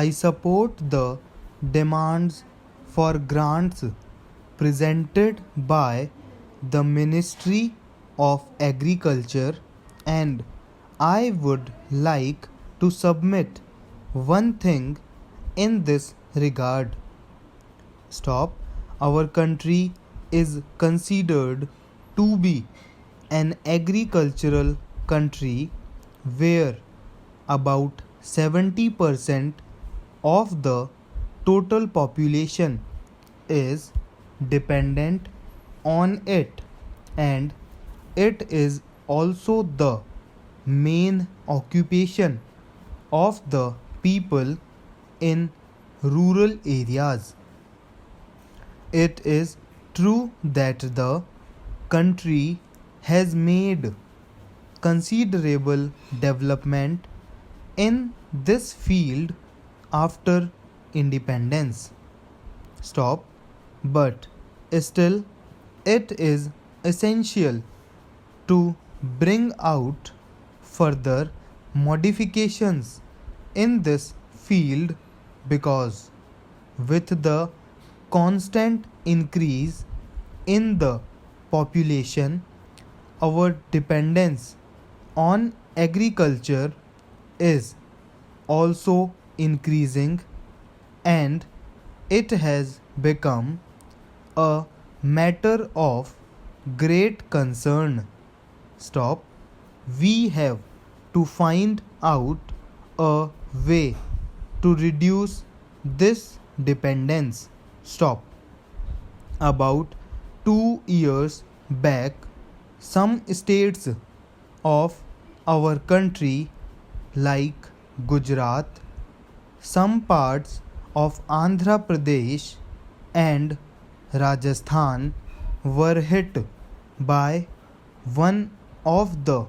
I support the demands for grants presented by the Ministry of Agriculture, and I would like to submit one thing in this regard. Stop. Our country is considered to be an agricultural country where about 70% of the total population is dependent on it, and it is also the main occupation of the people in rural areas. It is true that the country has made considerable development in this field after independence. Stop. But still, it is essential to bring out further modifications in this field because with the constant increase in the population, our dependence on agriculture is also increasing, and it has become a matter of great concern. Stop. We have to find out a way to reduce this dependence. Stop. About 2 years back, some states of our country, like Gujarat, some parts of Andhra Pradesh, and Rajasthan, were hit by one of the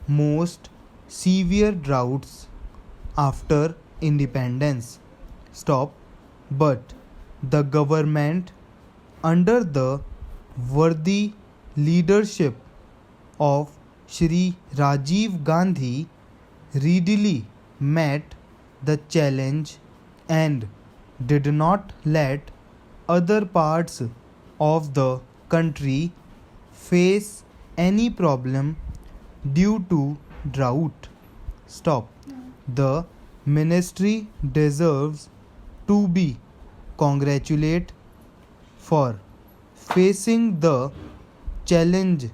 most severe droughts after independence. Stop. But the government, under the worthy leadership of Shri Rajiv Gandhi, readily met the challenge and did not let other parts of the country face any problem due to drought. Stop. The ministry deserves to be congratulated for facing the challenge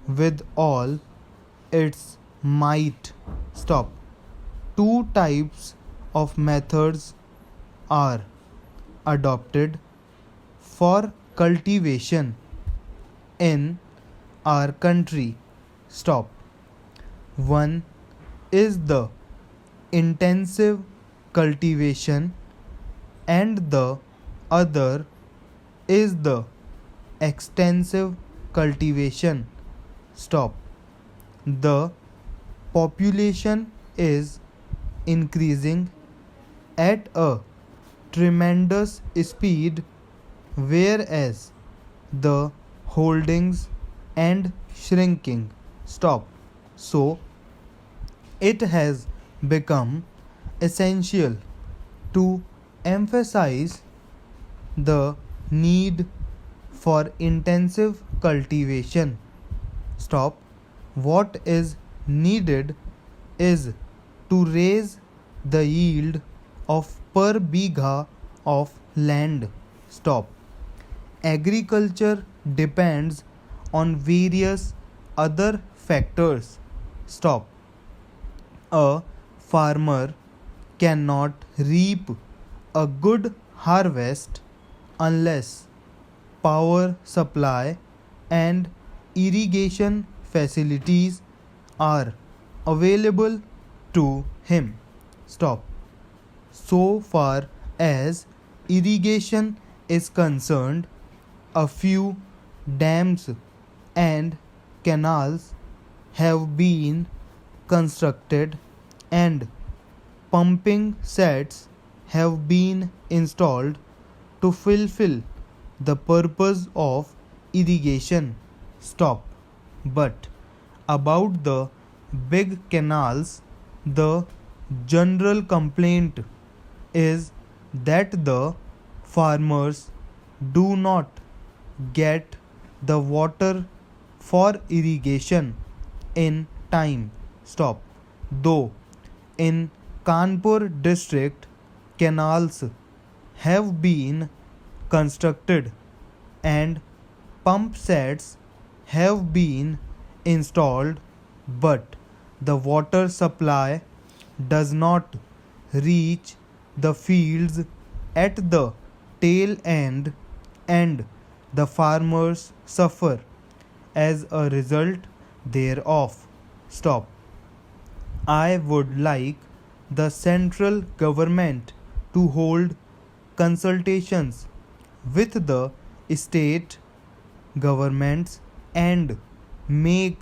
with all its might. Stop. Two types of methods are adopted for cultivation in our country. Stop. One is the intensive cultivation, and the other is the extensive cultivation. Stop. The population is increasing at a tremendous speed, whereas the holdings and shrinking. Stop. So it has become essential to emphasize the need for intensive cultivation. Stop. What is needed is to raise the yield of per bigha of land. Stop. Agriculture depends on various other factors. Stop. A farmer cannot reap a good harvest unless power supply and irrigation facilities are available to him. Stop. So far as irrigation is concerned, a few dams and canals have been constructed and pumping sets have been installed to fulfill the purpose of irrigation. Stop. But about the big canals, the general complaint is that the farmers do not get the water for irrigation in time. Stop. Though in Kanpur district, canals have been constructed and pump sets have been installed, but the water supply does not reach the fields at the tail end, and the farmers suffer as a result thereof. Stop. I would like the central government to hold consultations with the state governments and make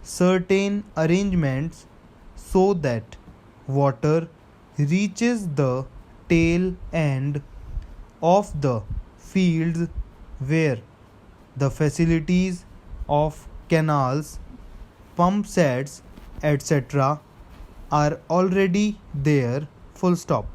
certain arrangements so that water reaches the tail end of the fields where the facilities of canals, pump sets, etc. are already there. Full stop.